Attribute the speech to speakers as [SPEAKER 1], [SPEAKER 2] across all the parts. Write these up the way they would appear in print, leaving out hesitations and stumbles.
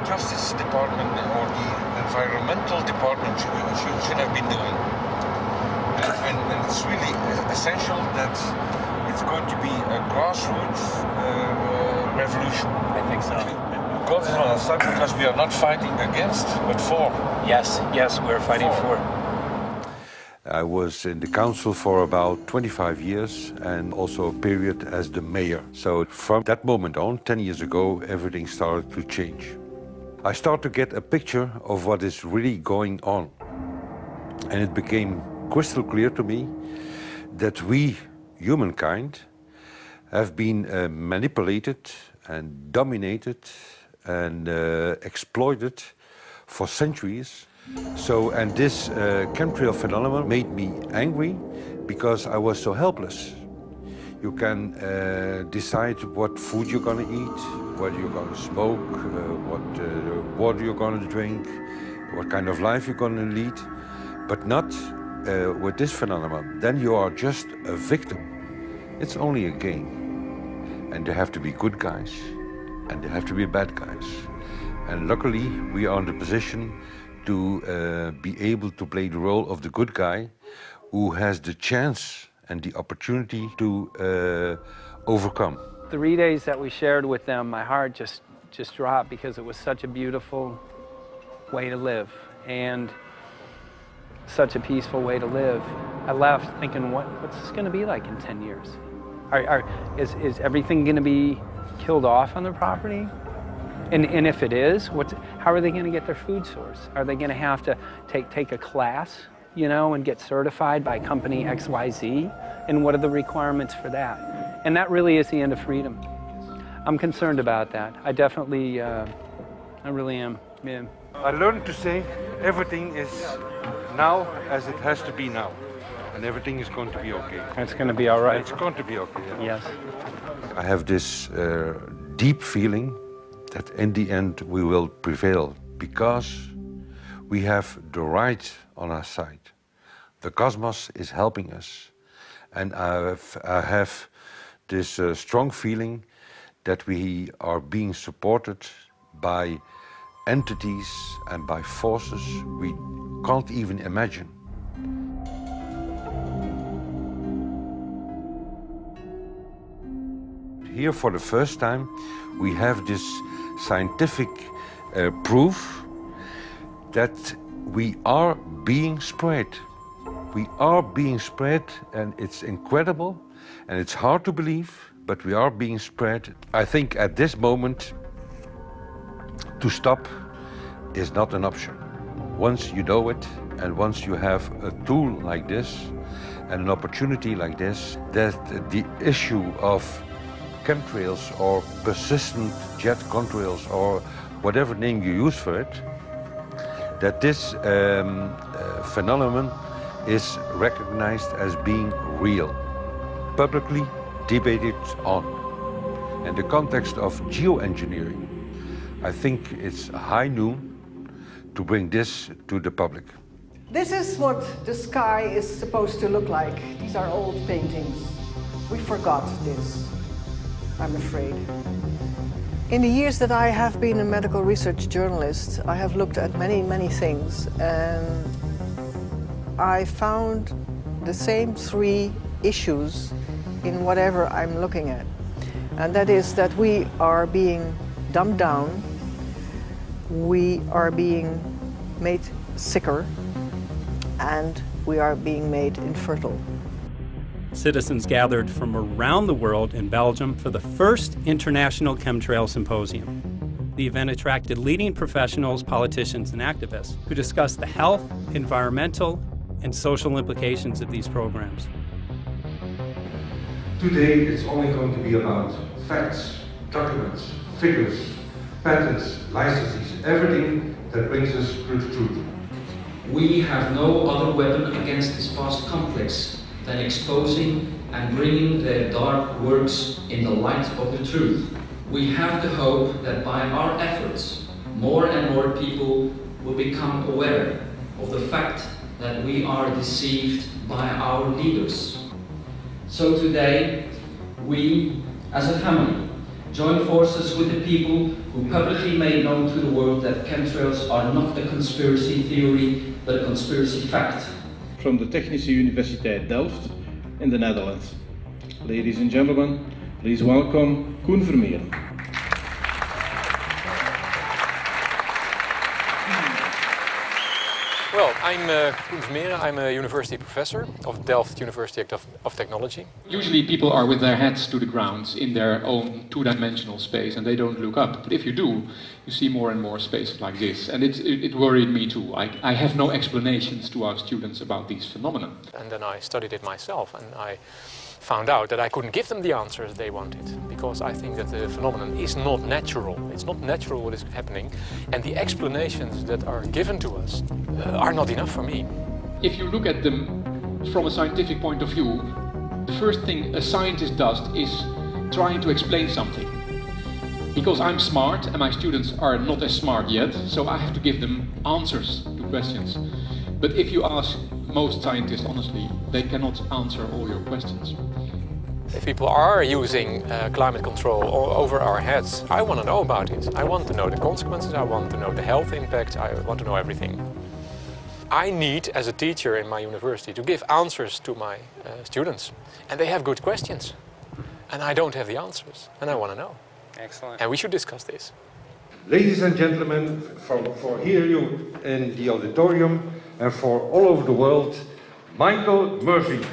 [SPEAKER 1] Justice Department or the Environmental Department should have been doing. And it's really essential that it's going to be a grassroots revolution.
[SPEAKER 2] I think so.
[SPEAKER 1] God is on our side because we are not fighting against, but for.
[SPEAKER 2] Yes, we're fighting for.
[SPEAKER 3] I was in the council for about 25 years and also a period as the mayor. So from that moment on, 10 years ago, everything started to change. I started to get a picture of what is really going on. And it became crystal clear to me that we, humankind, have been manipulated and dominated and exploited for centuries. And this chemtrail phenomenon made me angry because I was so helpless. You can decide what food you're going to eat, whether you're going to smoke, what water you're going to drink, what kind of life you're going to lead, but not with this phenomenon. Then you are just a victim. It's only a game. And there have to be good guys, and there have to be bad guys. And luckily, we are in the position to be able to play the role of the good guy who has the chance and the opportunity to overcome.
[SPEAKER 2] 3 days that we shared with them, my heart just dropped because it was such a beautiful way to live and such a peaceful way to live. I left thinking, what's this going to be like in 10 years? Is everything going to be killed off on the property? And if it is, how are they going to get their food source? Are they going to have to take a class, you know, and get certified by company XYZ? And what are the requirements for that? And that really is the end of freedom. I'm concerned about that. I definitely, I really am. Yeah.
[SPEAKER 3] I learned to say everything is now as it has to be now. And everything is going to be okay.
[SPEAKER 2] It's going to be all right.
[SPEAKER 3] It's going to be okay. Yeah.
[SPEAKER 2] Yes.
[SPEAKER 3] I have this deep feeling that in the end we will prevail because we have the right on our side. The cosmos is helping us. And I have this strong feeling that we are being supported by entities and by forces we can't even imagine. Here for the first time we have this scientific proof that we are being spread. We are being spread, and it's incredible and it's hard to believe, but we are being spread. I think at this moment to stop is not an option. Once you know it and once you have a tool like this and an opportunity like this, that the issue of chemtrails or persistent jet contrails or whatever name you use for it, that this phenomenon is recognized as being real, publicly debated on. In the context of geoengineering, I think it's high noon to bring this to the public.
[SPEAKER 4] This is what the sky is supposed to look like. These are old paintings. We forgot this, I'm afraid. In the years that I have been a medical research journalist, I have looked at many things, and I found the same three issues in whatever I'm looking at. And that is that we are being dumbed down, we are being made sicker, and we are being made infertile.
[SPEAKER 5] Citizens gathered from around the world in Belgium for the first International Chemtrail Symposium. The event attracted leading professionals, politicians, and activists who discussed the health, environmental, and social implications of these programs.
[SPEAKER 3] Today it's only going to be about facts, documents, figures, patents, licenses, everything that brings us to the truth.
[SPEAKER 6] We have no other weapon against this vast complex than exposing and bringing their dark works in the light of the truth. We have the hope that by our efforts, more and more people will become aware of the fact that we are deceived by our leaders. So today, we, as a family, join forces with the people who who publicly made known to the world that chemtrails are not a conspiracy theory, but a conspiracy fact.
[SPEAKER 7] From the Technische Universiteit Delft in the Netherlands. Ladies and gentlemen, please welcome Koen Vermeeren.
[SPEAKER 8] Well, I'm Koen Vermeeren. I'm a university professor of Delft University of Technology.
[SPEAKER 9] Usually people are with their heads to the ground in their own two-dimensional space and they don't look up. But if you do, you see more and more spaces like this. And it worried me too. I have no explanations to our students about these phenomena.
[SPEAKER 8] And then I studied it myself, and I found out that I couldn't give them the answers they wanted, because I think that the phenomenon is not natural. It's not natural what is happening, and the explanations that are given to us are not enough for me.
[SPEAKER 9] If you look at them from a scientific point of view, the first thing a scientist does is trying to explain something. Because I'm smart and my students are not as smart yet, so I have to give them answers to questions. But if you ask most scientists honestly, they cannot answer all your questions.
[SPEAKER 8] If people are using climate control over our heads, I want to know about it. I want to know the consequences, I want to know the health impact, I want to know everything. I need, as a teacher in my university, to give answers to my students. And they have good questions. And I don't have the answers, and I want to know.
[SPEAKER 2] Excellent.
[SPEAKER 8] And we should discuss this.
[SPEAKER 3] Ladies and gentlemen, for here you in the auditorium and for all over the world, Michael Murphy.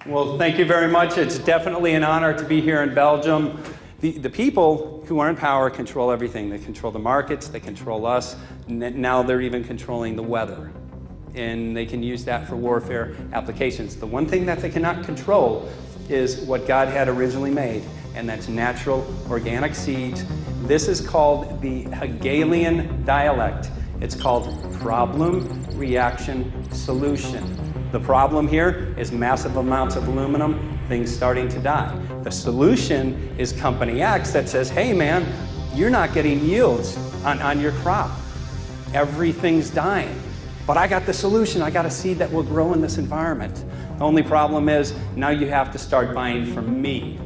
[SPEAKER 5] Well, thank you very much. It's definitely an honor to be here in Belgium. The people who are in power control everything. They control the markets, they control us, now they're even controlling the weather. And they can use that for warfare applications. The one thing that they cannot control is what God had originally made, and that's natural organic seeds. This is called the Hegelian dialect. It's called problem, reaction, solution. The problem here is massive amounts of aluminum, things starting to die. The solution is company X that says, hey man, you're not getting yields on your crop. Everything's dying. But I got the solution, I got a seed that will grow in this environment. The only problem is, now you have to start buying from me.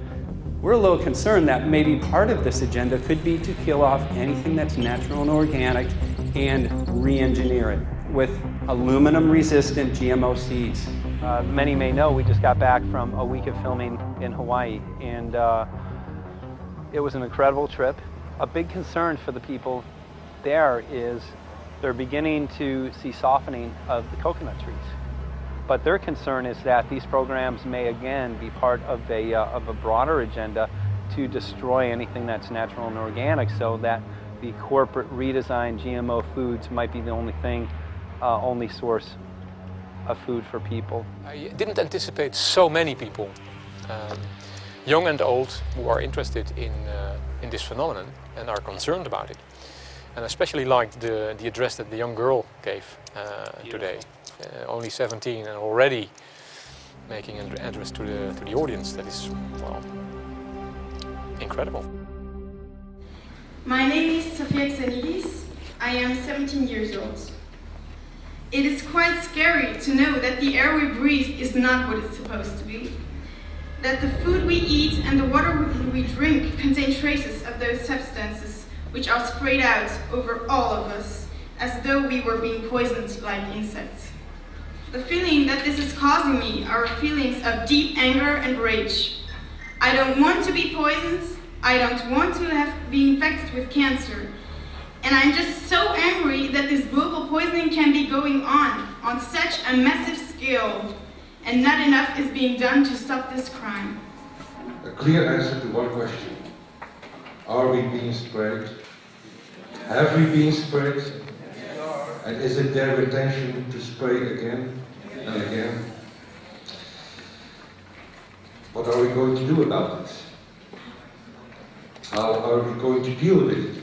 [SPEAKER 5] We're a little concerned that maybe part of this agenda could be to kill off anything that's natural and organic and re-engineer it with aluminum-resistant GMO seeds.
[SPEAKER 2] Many may know we just got back from a week of filming in Hawaii, and it was an incredible trip. A big concern for the people there is they're beginning to see softening of the coconut trees. But their concern is that these programs may again be part of a broader agenda to destroy anything that's natural and organic, so that the corporate redesigned GMO foods might be the only source of food for people.
[SPEAKER 8] I didn't anticipate so many people, young and old, who are interested in this phenomenon and are concerned about it. And I especially liked the address that the young girl gave today. Only 17 and already making an address to the audience. That is, well, incredible.
[SPEAKER 10] My name is Sofia Xenidis. I am 17 years old. It is quite scary to know that the air we breathe is not what it's supposed to be. That the food we eat and the water we drink contain traces of those substances which are sprayed out over all of us, as though we were being poisoned like insects. The feeling that this is causing me are feelings of deep anger and rage. I don't want to be poisoned, I don't want to be infected with cancer, and I'm just so angry that this global poisoning can be going on such a massive scale, and not enough is being done to stop this crime.
[SPEAKER 3] A clear answer to one question. Are we being sprayed? Have we been sprayed? And is it their intention to spray again and again? What are we going to do about it? How are we going to deal with it?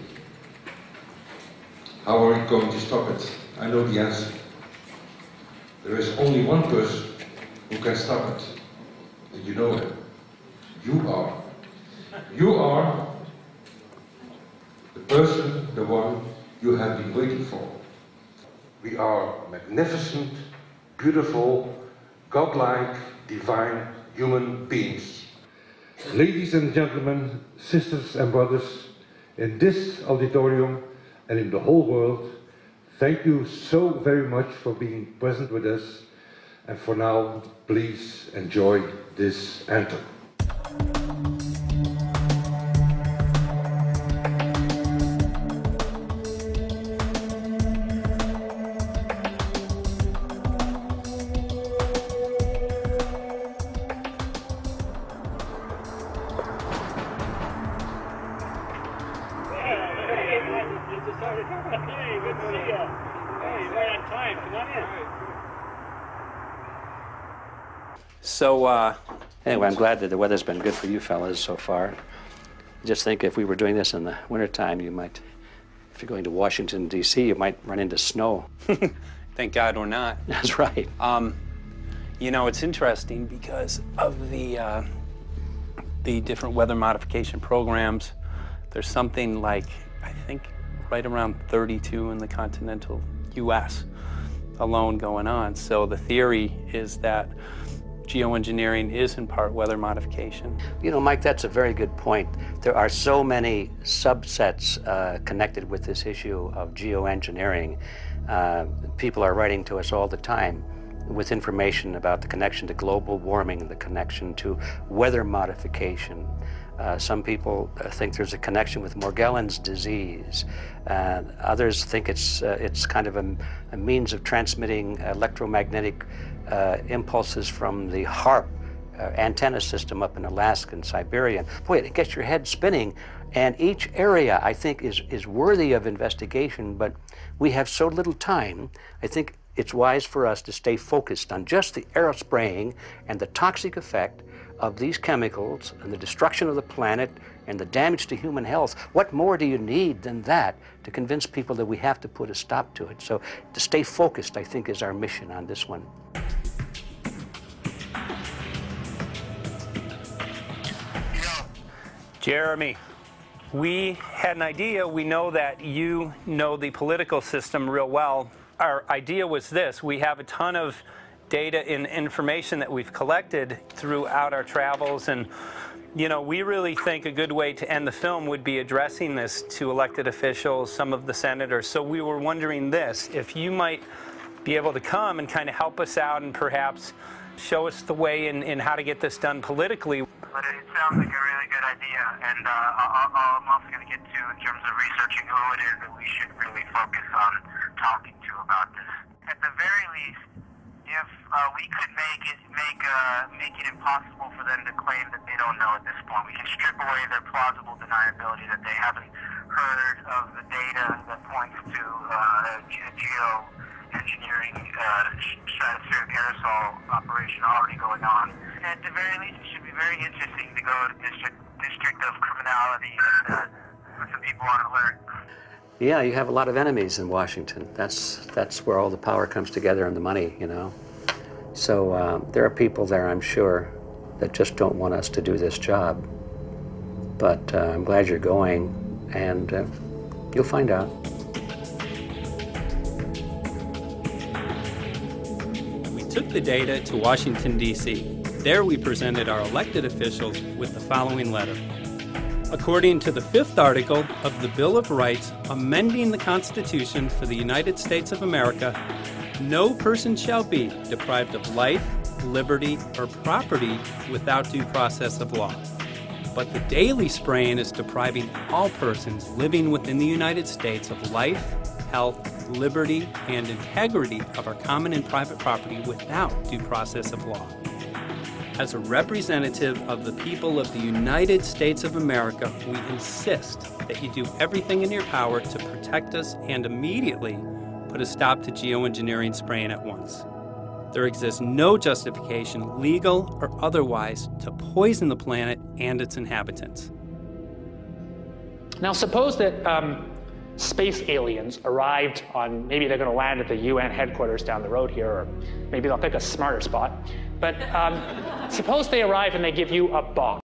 [SPEAKER 3] How are we going to stop it? I know the answer. There is only one person who can stop it. The You know it. You are. You are the person, the one you have been waiting for. We are magnificent, beautiful, godlike, divine human beings. Ladies and gentlemen, sisters and brothers, in this auditorium and in the whole world, thank you so very much for being present with us. And for now, please enjoy this anthem.
[SPEAKER 11] Hey, good to see you. Hey, right on time. Come on in.
[SPEAKER 12] So, anyway, I'm glad that the weather's been good for you fellas so far. Just think if we were doing this in the wintertime, you might, if you're going to Washington, D.C., you might run into snow.
[SPEAKER 2] Thank God we're not.
[SPEAKER 12] That's right.
[SPEAKER 2] You know, it's interesting because of the different weather modification programs. There's something like, I think, right around 32 in the continental U.S. alone going on. So the theory is that geoengineering is in part weather modification.
[SPEAKER 12] You know, Mike, that's a very good point. There are so many subsets connected with this issue of geoengineering. People are writing to us all the time with information about the connection to global warming, the connection to weather modification. Some people think there's a connection with Morgellons disease. Others think it's kind of a means of transmitting electromagnetic impulses from the HAARP antenna system up in Alaska and Siberia. Boy, it gets your head spinning. And each area, I think, is worthy of investigation, but we have so little time. I think it's wise for us to stay focused on just the aerospraying and the toxic effect of these chemicals and the destruction of the planet and the damage to human health. What more do you need than that to convince people that we have to put a stop to it? So to stay focused, I think, is our mission on this one.
[SPEAKER 2] Jeremy, we had an idea. We know that you know the political system real well. Our idea was this: we have a ton of data and information that we've collected throughout our travels, and you know, we really think a good way to end the film would be addressing this to elected officials, some of the senators. So we were wondering this, if you might be able to come and kind of help us out and perhaps show us the way in how to get this done politically.
[SPEAKER 13] But it sounds like a really good idea, and I'm also going to get to in terms of researching who it is that we should really focus on talking to about this. At the very least, if we could make it impossible for them to claim that they don't know at this point, we can strip away their plausible deniability that they haven't heard of the data that points to geoengineering stratospheric aerosol operation already going on. At the very least, it should be very interesting to go to district of criminality and put some people on alert.
[SPEAKER 12] Yeah, you have a lot of enemies in Washington. That's where all the power comes together and the money, you know. So there are people there, I'm sure, that just don't want us to do this job. But I'm glad you're going, and you'll find out.
[SPEAKER 5] We took the data to Washington, D.C. There we presented our elected officials with the following letter. According to the 5th article of the Bill of Rights amending the Constitution for the United States of America, no person shall be deprived of life, liberty, or property without due process of law. But the daily spraying is depriving all persons living within the United States of life, health, liberty, and integrity of our common and private property without due process of law. As a representative of the people of the United States of America, we insist that you do everything in your power to protect us and immediately put a stop to geoengineering spraying at once. There exists no justification, legal or otherwise, to poison the planet and its inhabitants.
[SPEAKER 11] Now suppose that space aliens arrived on, maybe they're going to land at the UN headquarters down the road here, or maybe they'll pick a smarter spot.
[SPEAKER 14] But suppose they arrive and they give you a box.